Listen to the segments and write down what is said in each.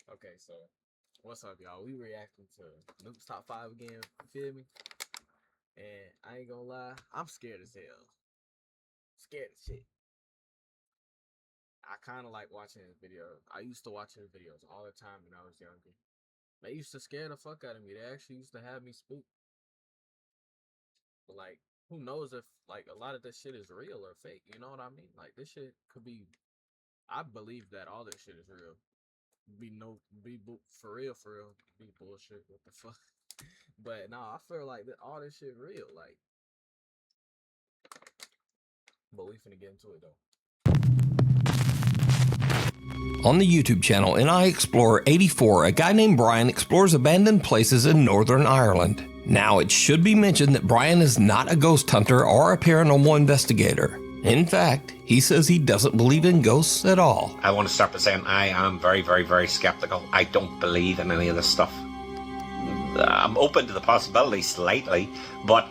Okay, so what's up, y'all? We reacting to Noob's Top 5 again, you feel me? And I ain't gonna lie, I'm scared as hell. Scared as shit. I kind of like watching his videos. I used to watch his videos all the time when I was younger. They used to scare the fuck out of me. They actually used to have me spooked. But like, who knows if like a lot of this shit is real or fake? You know what I mean? Like this shit could be. I believe that all this shit is real. For real, be bullshit. What the fuck? But nah, I feel like that all this shit real. Like, but we finna get into it though. On the YouTube channel NI Explorer 84, a guy named Brian explores abandoned places in Northern Ireland. Now, it should be mentioned that Brian is not a ghost hunter or a paranormal investigator. In fact, he says he doesn't believe in ghosts at all. I want to start by saying I am very, very, very skeptical. I don't believe in any of this stuff. I'm open to the possibility slightly, but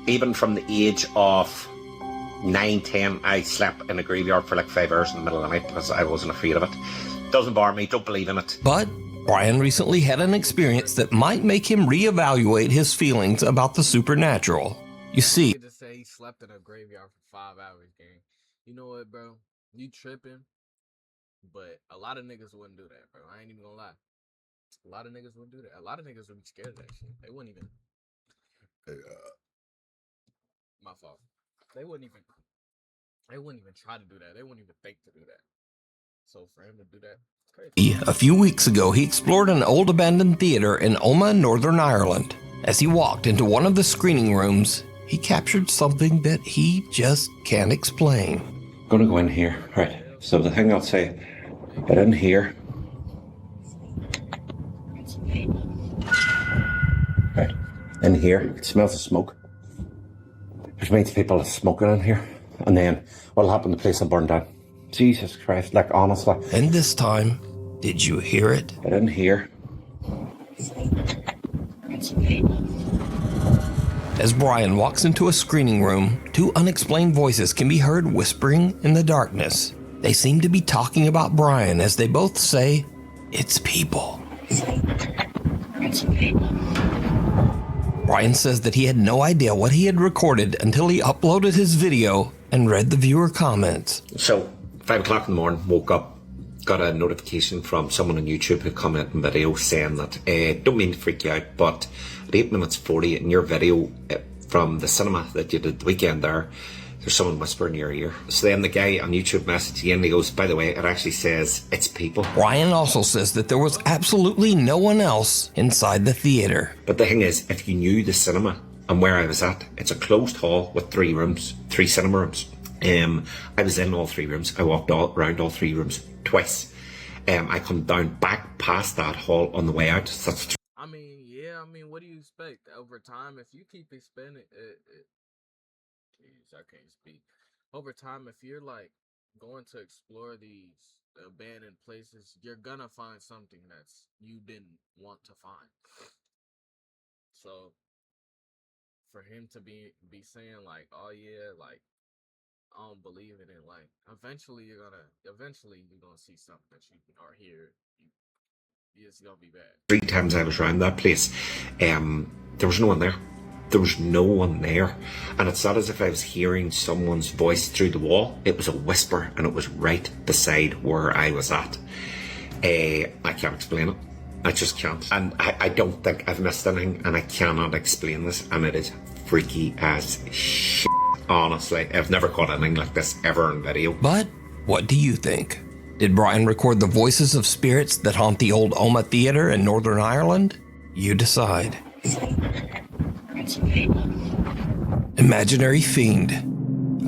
even from the age of 9, 10, I slept in a graveyard for like 5 hours in the middle of the night because I wasn't afraid of it. Doesn't bother me, don't believe in it. But Brian recently had an experience that might make him reevaluate his feelings about the supernatural. You see, to say he slept in a graveyard for 5 hours, gang. You know what, bro? You tripping, but a lot of niggas wouldn't do that, bro. I ain't even gonna lie. A lot of niggas wouldn't do that. A lot of niggas would be scared of that shit. They wouldn't even. My fault. They wouldn't even try to do that. They wouldn't even think to do that. So for him to do that, it's crazy. A few weeks ago, he explored an old abandoned theater in Omagh, Northern Ireland. As he walked into one of the screening rooms, he captured something that he just can't explain. I'm gonna go in here, right? So the thing I'll say, get in here. Right, in here, it smells of smoke. Which means people are smoking in here. And then what'll happen, the place will burn down. Jesus Christ, like honestly. And this time, did you hear it? Get in here. As Brian walks into a screening room, two unexplained voices can be heard whispering in the darkness. They seem to be talking about Brian as they both say, "It's people." Brian says that he had no idea what he had recorded until he uploaded his video and read the viewer comments. So, 5 o'clock in the morning, woke up, got a notification from someone on YouTube who commented in video saying that, don't mean to freak you out, but at 8 minutes 40 in your video from the cinema that you did the weekend there's someone whispering in your ear. So then the guy on YouTube messaged again and he goes, by the way, it actually says it's people. Brian also says that there was absolutely no one else inside the theater. But the thing is, if you knew the cinema and where I was at, it's a closed hall with 3 rooms, 3 cinema rooms. I was in all 3 rooms. I walked around all 3 rooms twice. I come down back past that hall on the way out. So that's I mean, yeah, what do you expect? Over time, if you keep expanding jeez, I can't speak. Over time, if you're like going to explore these abandoned places, you're gonna find something that's you didn't want to find. So for him to be saying like, oh yeah, like I don't believe in it, like eventually you're gonna see something that you or hear. It's gonna be bad. 3 times I was around that place, there was no one there. There was no one there, and it's not as if I was hearing someone's voice through the wall. It was a whisper, and it was right beside where I was at. I can't explain it. I just can't. And I don't think I've missed anything, and I cannot explain this, and it is freaky as shit. Honestly, I've never caught anything like this ever in video. But what do you think? Did Brian record the voices of spirits that haunt the old Omagh Theatre in Northern Ireland? You decide. Imaginary fiend.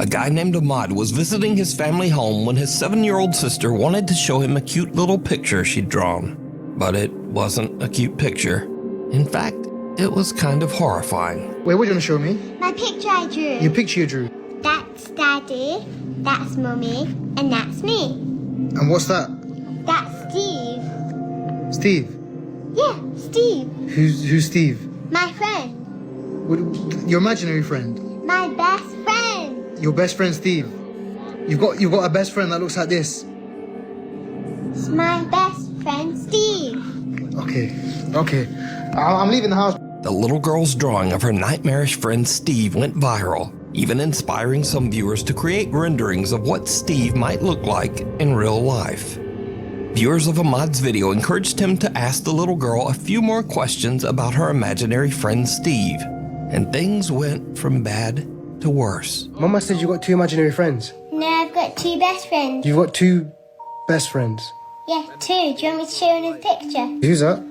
A guy named Ahmad was visiting his family home when his 7-year-old sister wanted to show him a cute little picture she'd drawn. But it wasn't a cute picture. In fact, it was kind of horrifying. Wait, what are you going to show me? My picture I drew. Your picture you drew. That's Daddy, that's Mummy, and that's me. And what's that? That's Steve. Steve? Yeah, Steve. Who's Steve? My friend. Your imaginary friend? My best friend. Your best friend Steve? You've got a best friend that looks like this? It's my best friend Steve. Okay. I'm leaving the house. The little girl's drawing of her nightmarish friend Steve went viral, even inspiring some viewers to create renderings of what Steve might look like in real life. Viewers of Ahmad's video encouraged him to ask the little girl a few more questions about her imaginary friend Steve, and things went from bad to worse. Mama said you got 2 imaginary friends. No, I've got 2 best friends. You've got 2 best friends. Yeah, 2. Do you want me to show you in a picture? Who's that?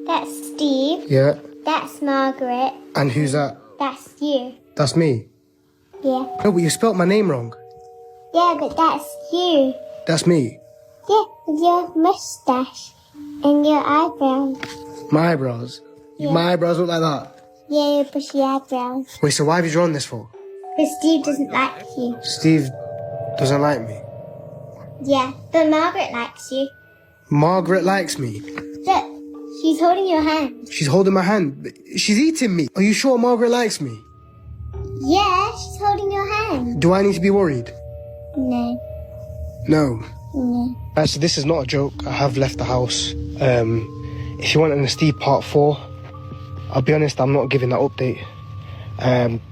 That's Steve. Yeah. That's Margaret. And who's that? That's you. That's me. Yeah. No, but you spelt my name wrong. Yeah, but that's you. That's me. Yeah, with your moustache and your eyebrows. My eyebrows. Yeah. My eyebrows look like that. Yeah, your bushy eyebrows. Wait, so why have you drawn this for? Because Steve doesn't like you. Steve doesn't like me. Yeah, but Margaret likes you. Margaret likes me. Look, she's holding your hand. She's holding my hand. She's eating me. Are you sure Margaret likes me? Yeah, she's holding your hand. Do I need to be worried? No, No. no. So this is not a joke. I have left the house. If you want an Steve part 4, I'll be honest, I'm not giving that update.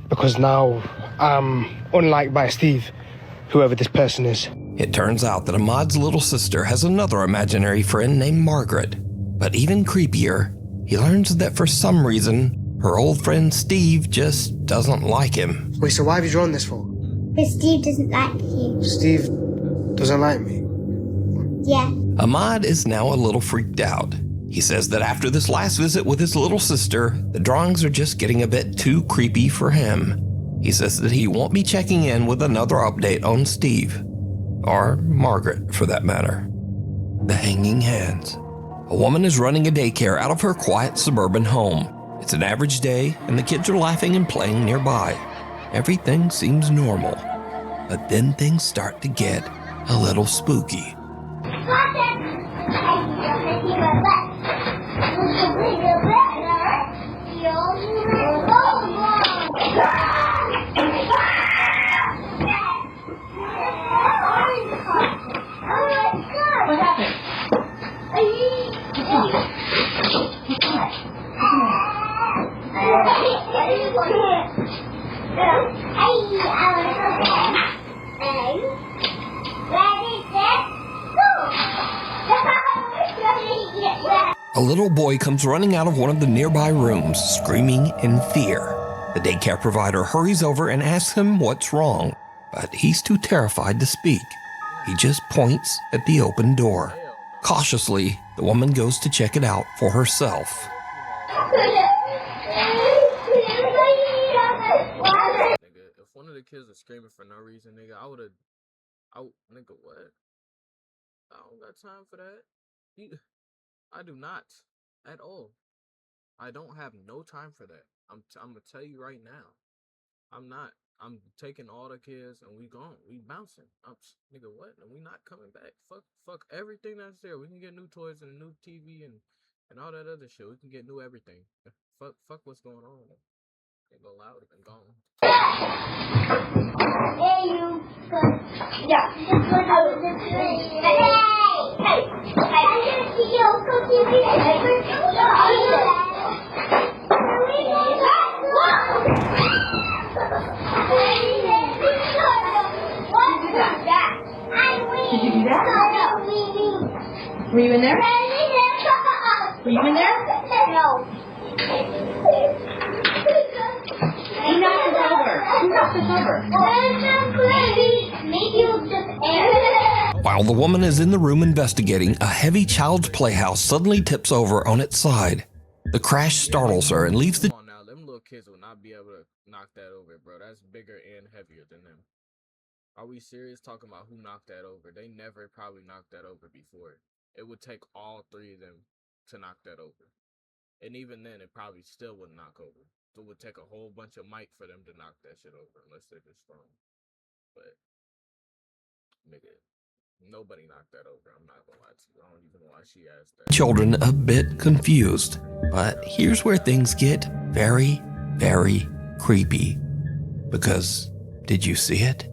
Because now I'm unliked by Steve, whoever this person is. It turns out that Ahmad's little sister has another imaginary friend named Margaret. But even creepier, he learns that for some reason, her old friend Steve just doesn't like him. Wait, so why have you drawn this for? Because Steve doesn't like you. Steve doesn't like me. Yeah. Ahmad is now a little freaked out. He says that after this last visit with his little sister, the drawings are just getting a bit too creepy for him. He says that he won't be checking in with another update on Steve. Or Margaret, for that matter. The hanging hands. A woman is running a daycare out of her quiet suburban home. It's an average day, and the kids are laughing and playing nearby. Everything seems normal. But then things start to get a little spooky. What happened? A little boy comes running out of one of the nearby rooms, screaming in fear. The daycare provider hurries over and asks him what's wrong, but he's too terrified to speak. He just points at the open door. Cautiously, the woman goes to check it out for herself. Nigga, if one of the kids was screaming for no reason, nigga, nigga, what? I don't got time for that. I do not. At all. I don't have no time for that. I'm gonna tell you right now. I'm not. I'm taking all the kids and we gone. We bouncing. Nigga, what? And we not coming back. Fuck everything that's there. We can get new toys and a new TV and all that other shit. We can get new everything. Fuck what's going on. They go loud and gone. Hey, you. Yeah. Did you do that? Were you in there? Were you in there? No. Who knocked us over? Who knocked us over? Maybe you'll just While the woman is in the room investigating, a heavy child's playhouse suddenly tips over on its side. The crash startles her and leaves the Come on now, them little kids will not be able to knock that over, bro. That's bigger and heavier than them. Are we serious talking about who knocked that over? They never probably knocked that over before. It would take all 3 of them to knock that over. And even then, it probably still wouldn't knock over. So it would take a whole bunch of might for them to knock that shit over, unless they're just strong. But, nigga, nobody knocked that over. I'm not gonna lie to you. I don't even know why she asked that. children a bit confused. But here's where things get very, very creepy. Because, did you see it?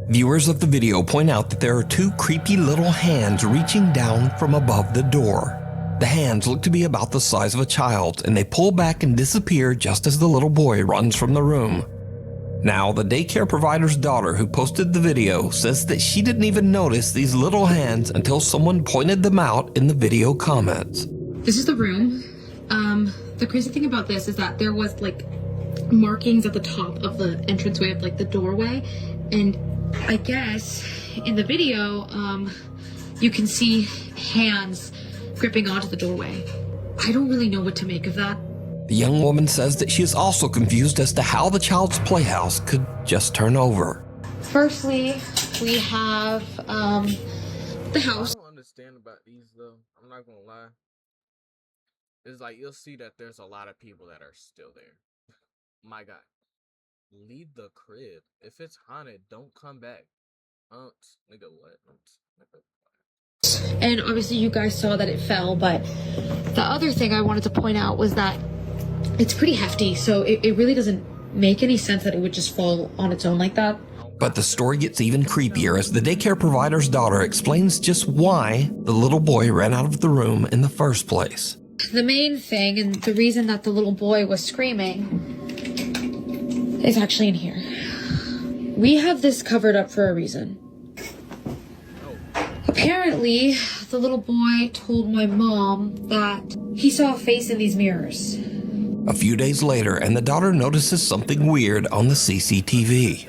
Viewers of the video point out that there are 2 creepy little hands reaching down from above the door. The hands look to be about the size of a child's, and they pull back and disappear just as the little boy runs from the room. Now, the daycare provider's daughter who posted the video says that she didn't even notice these little hands until someone pointed them out in the video comments. This is the room. The crazy thing about this is that there was like markings at the top of the entranceway of like the doorway, and I guess in the video you can see hands gripping onto the doorway. I don't really know what to make of that. The young woman says that she is also confused as to how the child's playhouse could just turn over. Firstly, we have the house. I don't understand about these though. I'm not gonna lie. It's like you'll see that there's a lot of people that are still there. My God, leave the crib. If it's haunted, don't come back. Nigga, what? Nigga. And obviously you guys saw that it fell, but the other thing I wanted to point out was that it's pretty hefty, so it really doesn't make any sense that it would just fall on its own like that. But the story gets even creepier as the daycare provider's daughter explains just why the little boy ran out of the room in the first place. The main thing, and the reason that the little boy was screaming, is actually in here. We have this covered up for a reason. Apparently, the little boy told my mom that he saw a face in these mirrors. A few days later, and the daughter notices something weird on the CCTV.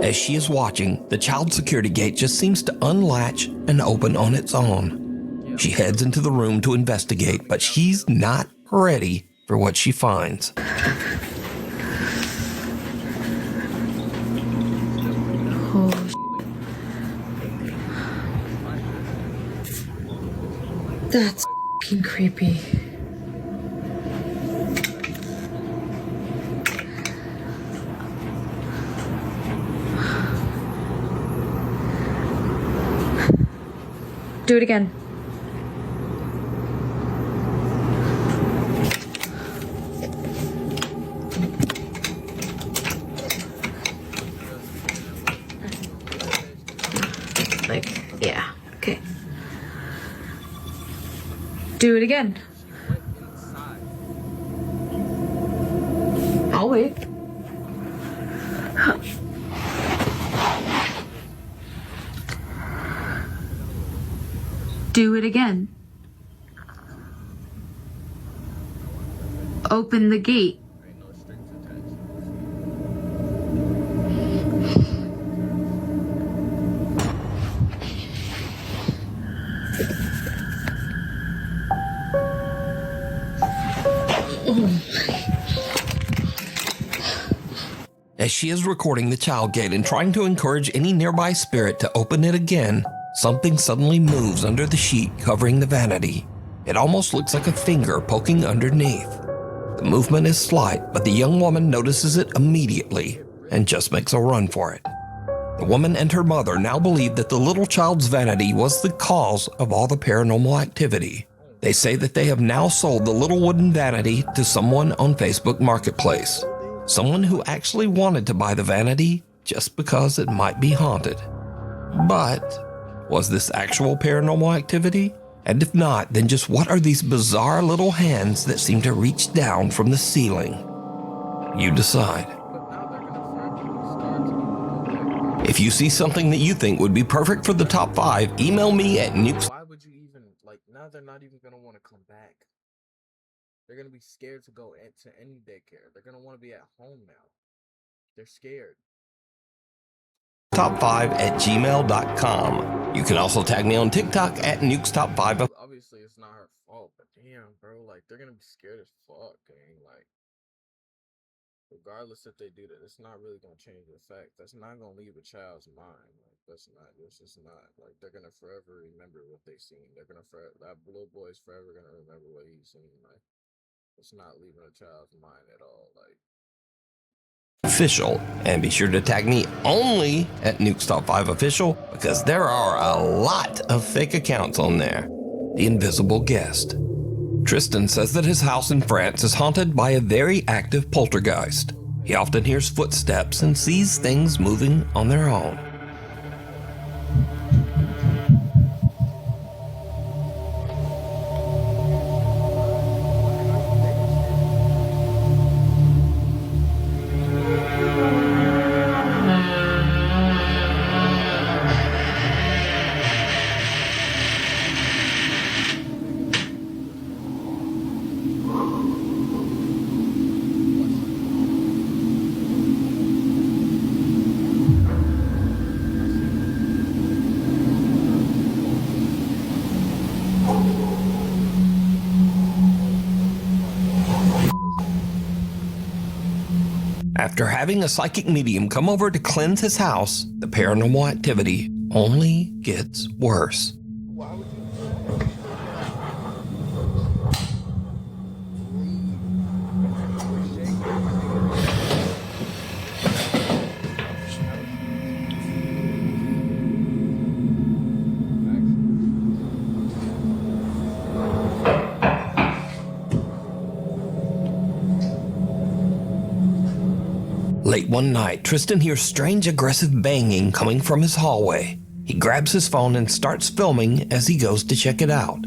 As she is watching, the child's security gate just seems to unlatch and open on its own. She heads into the room to investigate, but she's not ready for what she finds. That's f***ing creepy. Do it again. Like, yeah, okay. Do it again. I'll wait. Do it again. Open the gate. As she is recording the child gate and trying to encourage any nearby spirit to open it again, something suddenly moves under the sheet covering the vanity. It almost looks like a finger poking underneath. The movement is slight, but the young woman notices it immediately and just makes a run for it. The woman and her mother now believe that the little child's vanity was the cause of all the paranormal activity. They say that they have now sold the little wooden vanity to someone on Facebook Marketplace. Someone who actually wanted to buy the vanity just because it might be haunted. But was this actual paranormal activity? And if not, then just what are these bizarre little hands that seem to reach down from the ceiling? You decide. If you see something that you think would be perfect for the top 5, email me at nukes. Why would you even, like, now they're not even going to want to come back. They're going to be scared to go into any daycare. They're going to want to be at home now. They're scared. top5@gmail.com. You can also tag me on TikTok at nukestop5. Obviously, it's not her fault, but damn, bro, like, they're going to be scared as fuck, gang. Like, regardless if they do that, it's not really going to change the fact. That's not going to leave a child's mind. Like, that's just not. Like, they're going to forever remember what they seen. They're going to that little boy's forever going to remember what he's seen. Like, it's not leaving a child's mind at all. Like, official, and be sure to tag me only at Nukes Top 5 Official, because there are a lot of fake accounts on there. The Invisible Guest. Tristan says that his house in France is haunted by a very active poltergeist. He often hears footsteps and sees things moving on their own. After having a psychic medium come over to cleanse his house, the paranormal activity only gets worse. Late one night, Tristan hears strange aggressive banging coming from his hallway. He grabs his phone and starts filming as he goes to check it out.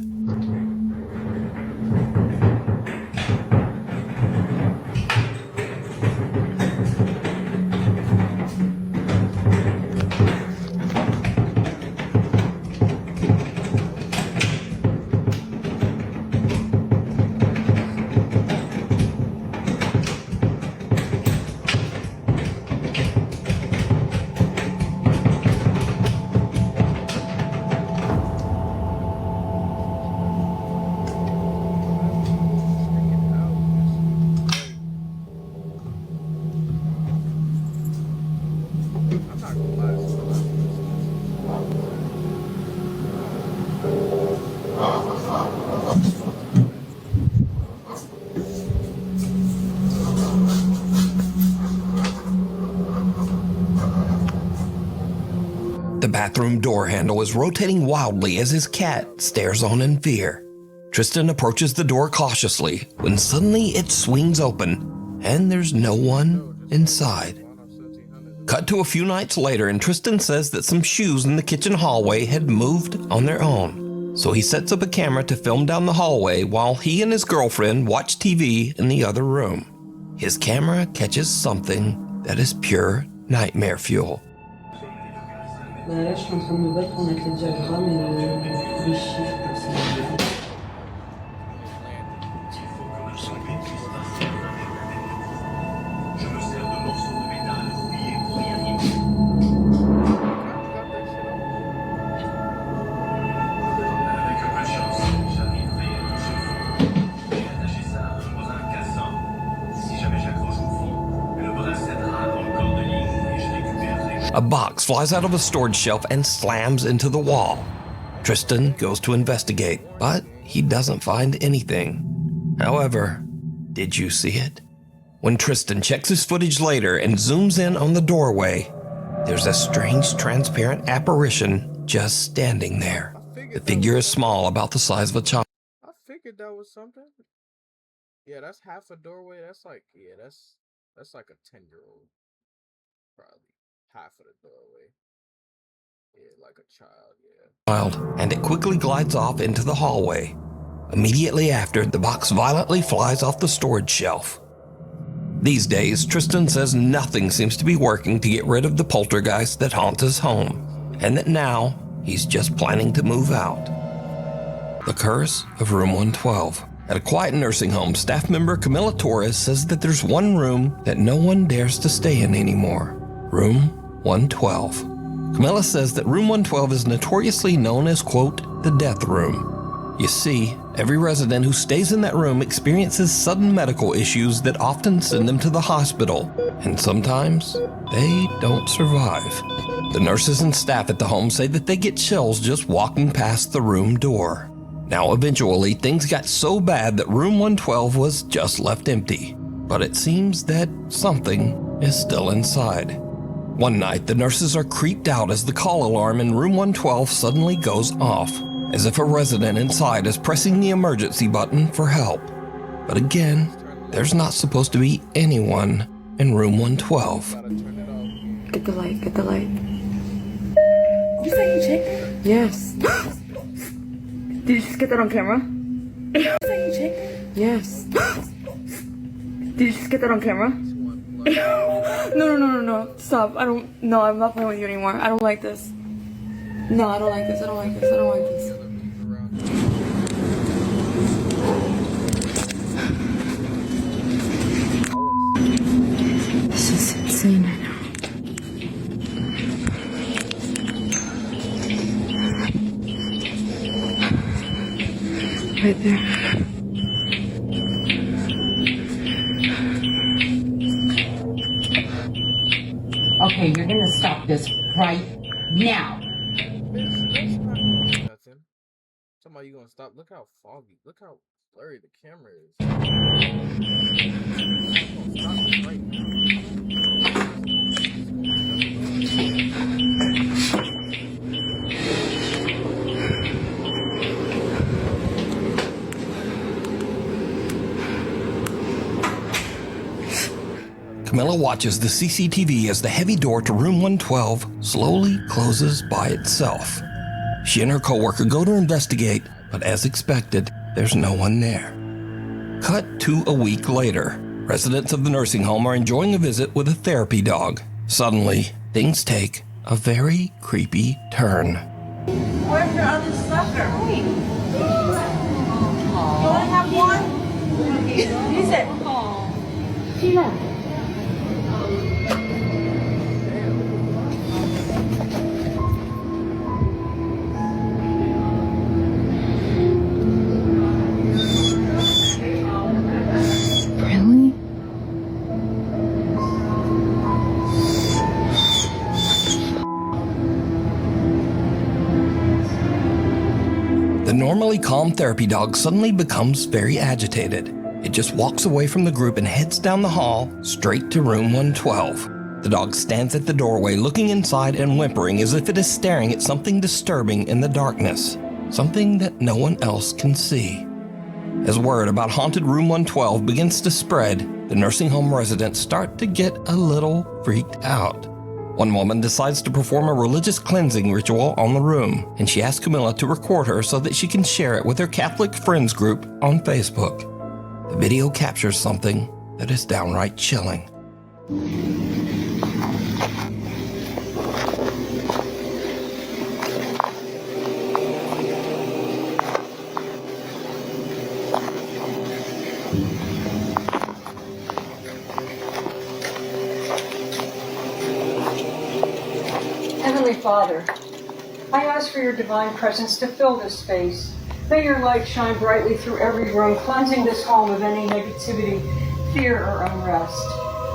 The bathroom door handle is rotating wildly as his cat stares on in fear. Tristan approaches the door cautiously when suddenly it swings open and there's no one inside. Cut to a few nights later, and Tristan says that some shoes in the kitchen hallway had moved on their own. So he sets up a camera to film down the hallway while he and his girlfriend watch TV in the other room. His camera catches something that is pure nightmare fuel. Là, je suis en train de me battre pour mettre les diagrammes et les chiffres comme ça. A box flies out of a storage shelf and slams into the wall. Tristan goes to investigate, but he doesn't find anything. However, did you see it? When Tristan checks his footage later and zooms in on the doorway, there's a strange transparent apparition just standing there. The figure is small, about the size of a child. I figured that was something. Yeah, that's half a doorway. That's like, yeah, that's like a 10-year-old. Probably half of the doorway. Yeah, like a child, yeah. And it quickly glides off into the hallway. Immediately after, the box violently flies off the storage shelf. These days, Tristan says nothing seems to be working to get rid of the poltergeist that haunts his home, and that now he's just planning to move out. The Curse of Room 112. At a quiet nursing home, staff member Camila Torres says that there's one room that no one dares to stay in anymore. Room 112. Camila says that Room 112 is notoriously known as, quote, the death room. You see, every resident who stays in that room experiences sudden medical issues that often send them to the hospital, and sometimes they don't survive. The nurses and staff at the home say that they get chills just walking past the room door. Now, eventually, things got so bad that Room 112 was just left empty, but it seems that something is still inside. One night, the nurses are creeped out as the call alarm in Room 112 suddenly goes off, as if a resident inside is pressing the emergency button for help. But again, there's not supposed to be anyone in Room 112. Get the light, get the light. You saying chick? Yes. Did you just get that on camera? You saying chick? Yes. Did you just get that on camera? No. Stop. I'm not playing with you anymore. I don't like this. No, I don't like this. I don't like this. I don't like this. This is insane right now. Right there. this right now. Nothing. Somebody, you gonna stop? Look how foggy. Look how blurry the camera is. Stop this right Camilla watches the CCTV as the heavy door to room 112 slowly closes by itself. She and her coworker go to investigate, but as expected, there's no one there. Cut to a week later. Residents of the nursing home are enjoying a visit with a therapy dog. Suddenly, things take a very creepy turn. Where's your other sucker? Hey. You only have one? Use it. She left. Really? The normally calm therapy dog suddenly becomes very agitated. It just walks away from the group and heads down the hall straight to room 112. The dog stands at the doorway looking inside and whimpering as if it is staring at something disturbing in the darkness, something that no one else can see. As word about haunted room 112 begins to spread, the nursing home residents start to get a little freaked out. One woman decides to perform a religious cleansing ritual on the room, and she asks Camilla to record her so that she can share it with her Catholic friends group on Facebook. The video captures something that is downright chilling. Heavenly Father, I ask for your divine presence to fill this space. May your light shine brightly through every room, cleansing this home of any negativity, fear, or unrest.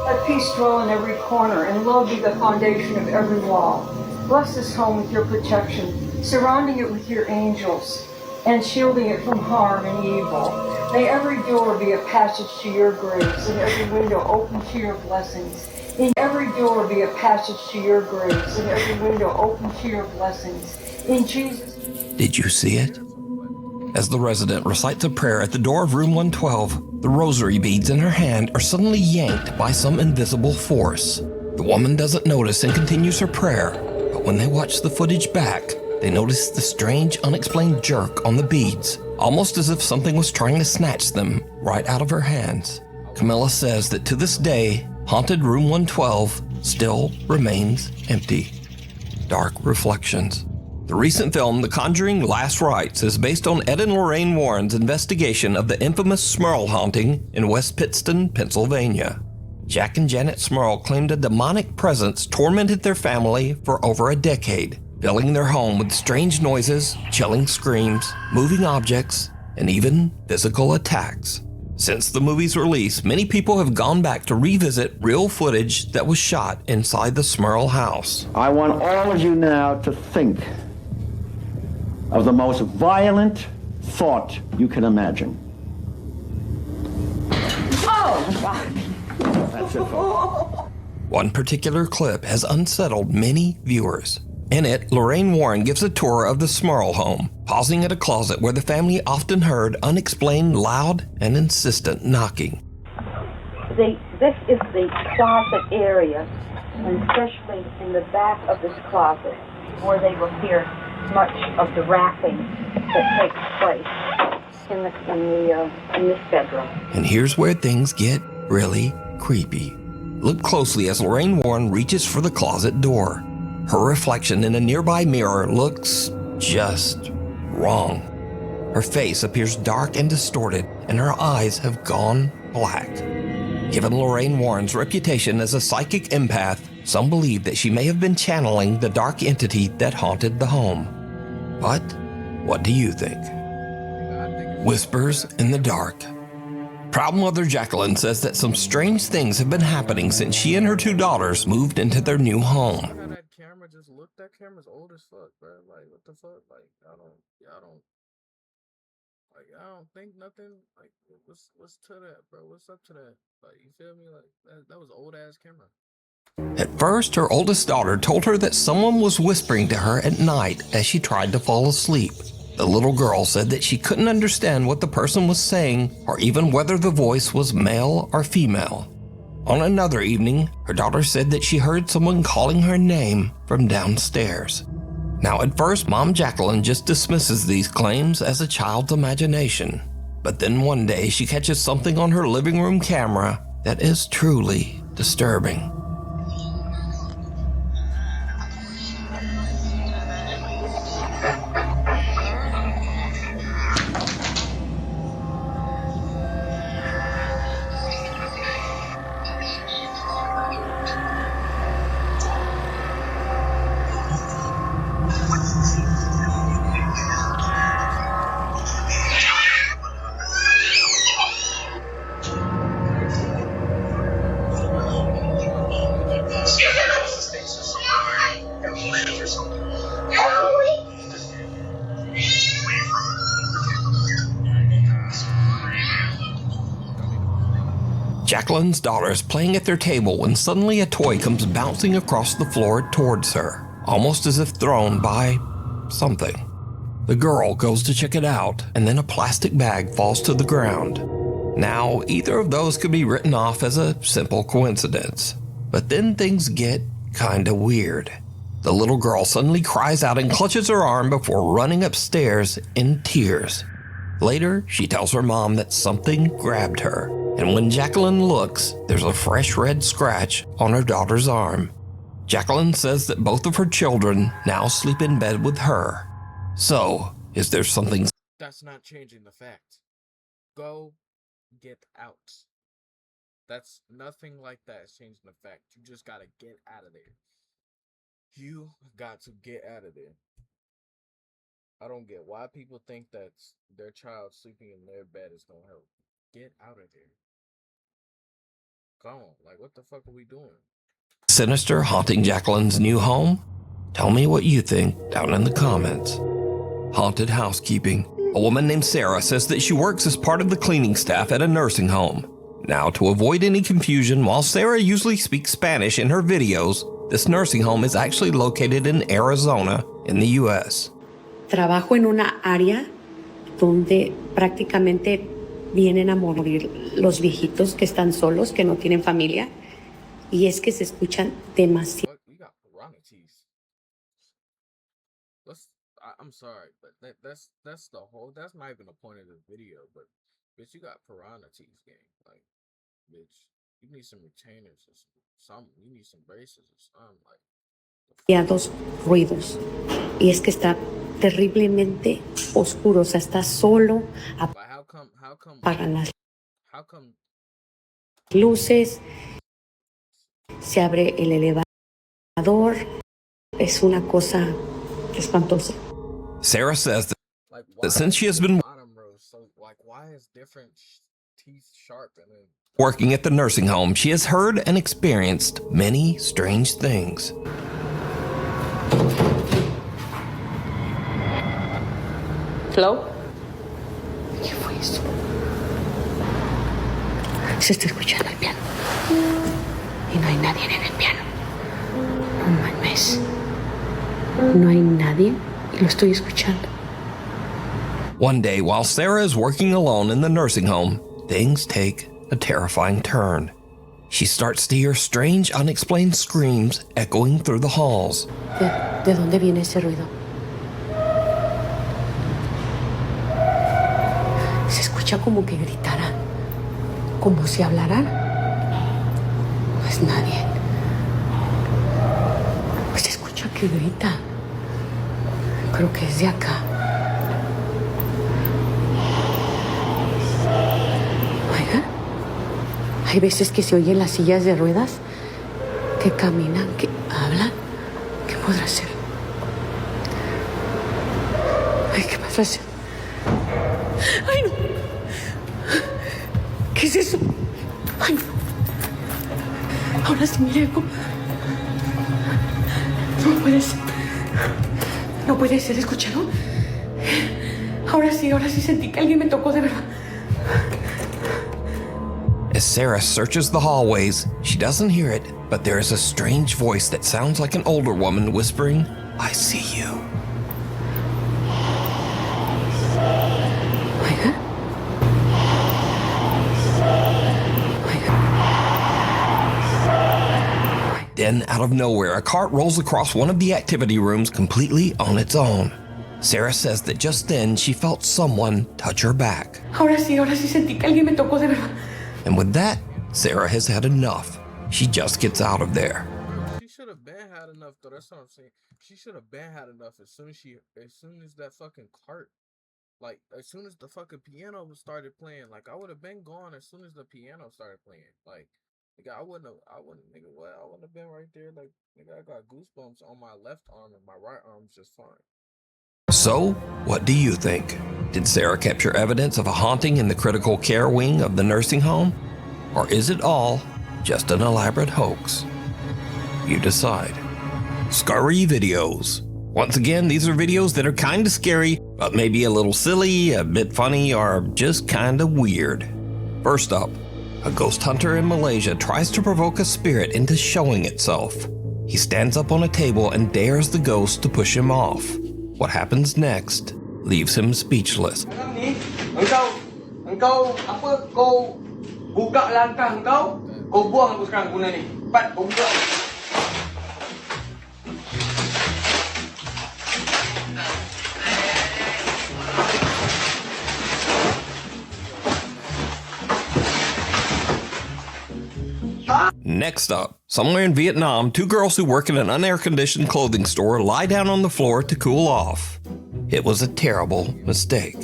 Let peace dwell in every corner, and love be the foundation of every wall. Bless this home with your protection, surrounding it with your angels, and shielding it from harm and evil. May every door be a passage to your grace, and every window open to your blessings. In every door be a passage to your grace, and every window open to your blessings. In Jesus. Did you see it? As the resident recites a prayer at the door of room 112, the rosary beads in her hand are suddenly yanked by some invisible force. The woman doesn't notice and continues her prayer, but when they watch the footage back, they notice the strange, unexplained jerk on the beads, almost as if something was trying to snatch them right out of her hands. Camilla says that to this day, haunted room 112 still remains empty. Dark reflections. The recent film, The Conjuring Last Rites, is based on Ed and Lorraine Warren's investigation of the infamous Smurl haunting in West Pittston, Pennsylvania. Jack and Janet Smurl claimed a demonic presence tormented their family for over a decade, filling their home with strange noises, chilling screams, moving objects, and even physical attacks. Since the movie's release, many people have gone back to revisit real footage that was shot inside the Smurl house. I want all of you now to think of the most violent thought you can imagine. Oh, God. That's it, folks. One particular clip has unsettled many viewers. In it, Lorraine Warren gives a tour of the Smurl home, pausing at a closet where the family often heard unexplained loud and insistent knocking. This is the closet area, and especially in the back of this closet, where they will hear much of the rapping that takes place in this bedroom. And here's where things get really creepy. Look closely as Lorraine Warren reaches for the closet door. Her reflection in a nearby mirror looks just wrong. Her face appears dark and distorted, and her eyes have gone black. Given Lorraine Warren's reputation as a psychic empath, some believe that she may have been channeling the dark entity that haunted the home. But what do you think? Whispers in the dark. Proud mother Jacqueline says that some strange things have been happening since she and her two daughters moved into their new home. just look, that camera's old as fuck, bro. Like, what the fuck? Like, I don't think nothing. Like, what's to that, bro? What's up to that? Like, you feel me? Like, that was old ass camera. At first, her oldest daughter told her that someone was whispering to her at night as she tried to fall asleep. The little girl said that she couldn't understand what the person was saying or even whether the voice was male or female. On another evening, her daughter said that she heard someone calling her name from downstairs. Now, at first, Mom Jacqueline just dismisses these claims as a child's imagination. But then one day, she catches something on her living room camera that is truly disturbing. Jacqueline's daughter is playing at their table when suddenly a toy comes bouncing across the floor towards her, almost as if thrown by something. The girl goes to check it out, and then a plastic bag falls to the ground. Now, either of those could be written off as a simple coincidence. But then things get kinda weird. The little girl suddenly cries out and clutches her arm before running upstairs in tears. Later, she tells her mom that something grabbed her, and when Jacqueline looks, there's a fresh red scratch on her daughter's arm. Jacqueline says that both of her children now sleep in bed with her. So, is there something? That's not changing the fact. Go get out. That's nothing like that is changing the fact. You just gotta get out of there. You got to get out of there. I don't get why people think that their child sleeping in their bed is gonna help. Get out of there. Come on, like, what the fuck are we doing? Sinister haunting Jacqueline's new home? Tell me what you think down in the comments. Haunted housekeeping. A woman named Sarah says that she works as part of the cleaning staff at a nursing home. Now, to avoid any confusion, while Sarah usually speaks Spanish in her videos, this nursing home is actually located in Arizona in the U.S. Trabajo en una área donde prácticamente vienen a morir los viejitos que están solos, que no tienen familia, y es que se escuchan demasiado. I'm sorry, but that's the whole. That's not even the point of the video. But bitch, you got piranha teeth, gang. Like, bitch, you need some retainers or something. You need some braces or something. Like, Demasiados ruidos, y es que está terriblemente oscuro, o sea, está solo, apagan las luces, se abre el elevador, es una cosa espantosa. Sarah says that since she has been working at the nursing home, she has heard and experienced many strange things. Hello? ¿Qué fue eso? Se está escuchando el piano. Y no hay nadie en el piano. No mames. No hay nadie y lo estoy escuchando. One day, while Sarah is working alone in the nursing home, things take a terrifying turn. She starts to hear strange, unexplained screams echoing through the halls. ¿De dónde viene ese ruido? Se escucha como que gritaran, como si hablaran. No es nadie. Pues se escucha que grita. Creo que es de acá. Oigan, hay veces que se oyen las sillas de ruedas que caminan, que hablan. ¿Qué podrá ser? Ay, ¿qué podrá ser? ¡Ay, no! ¿Qué es eso? ¡Ay, no! Ahora sí, mire cómo... No puede ser. No puede ser, ¿escucharon? Ahora sí sentí que alguien me tocó de verdad. As Sarah searches the hallways, she doesn't hear it, but there is a strange voice that sounds like an older woman whispering, "I see you." Then, out of nowhere, a cart rolls across one of the activity rooms completely on its own. Sarah says that just then she felt someone touch her back. Ahora sí sentí que alguien me tocó de verdad. And with that, Sarah has had enough. She just gets out of there. She should have been had enough though. That's what I'm saying. She should have been had enough as soon as that fucking cart, like as soon as the fucking piano started playing. Like I would have been gone as soon as the piano started playing. Like nigga, I wouldn't have been right there. Like nigga, I got goosebumps on my left arm and my right arm's just fine. So, what do you think? Did Sarah capture evidence of a haunting in the critical care wing of the nursing home? Or is it all just an elaborate hoax? You decide. Scary videos. Once again, these are videos that are kinda scary, but maybe a little silly, a bit funny, or just kinda weird. First up, a ghost hunter in Malaysia tries to provoke a spirit into showing itself. He stands up on a table and dares the ghost to push him off. What happens next leaves him speechless. Engkau apa? Kau buka langkah engkau. Kau buang aku sekarang guna ni. Cepat kau buka. Next up, somewhere in Vietnam, two girls who work in an unair-conditioned clothing store lie down on the floor to cool off. It was a terrible mistake.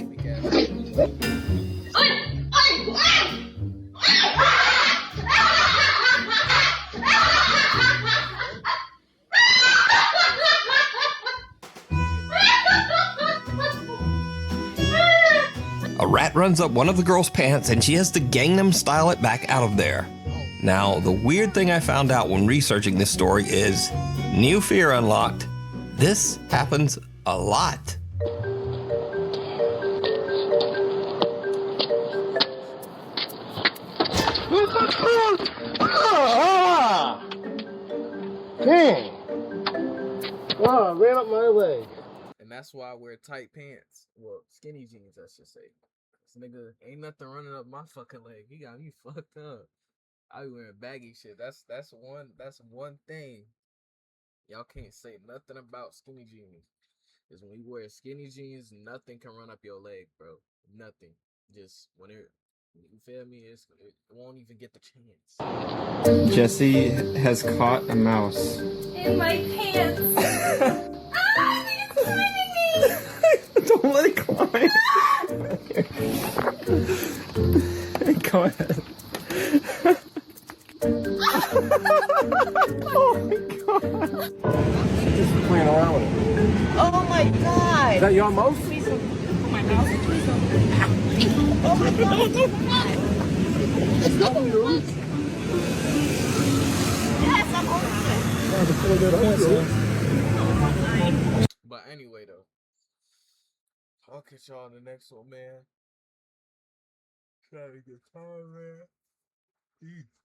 A rat runs up one of the girls' pants and she has to Gangnam Style it back out of there. Now, the weird thing I found out when researching this story is, new fear unlocked, this happens a lot. Dang! Wow, ran up my leg. And that's why I wear tight pants. Well, skinny jeans, I should say. This nigga ain't nothing running up my fucking leg. He got me fucked up. I be wearing baggy shit. That's one thing y'all can't say nothing about skinny jeans. Is when you wear skinny jeans, nothing can run up your leg, bro. Nothing. Just when it, you feel me? It won't even get the chance. Jesse has caught a mouse. In my pants. Ah, it's climbing me. Don't let it climb. Go ahead. Oh my god. She's just playing around with it. Oh my god. Is that your mouse? My mouse is tweezle. Oh my god. Yes, I'm over it. But anyway, though, I'll catch y'all in the next one, man. Try to get tired, man. Peace.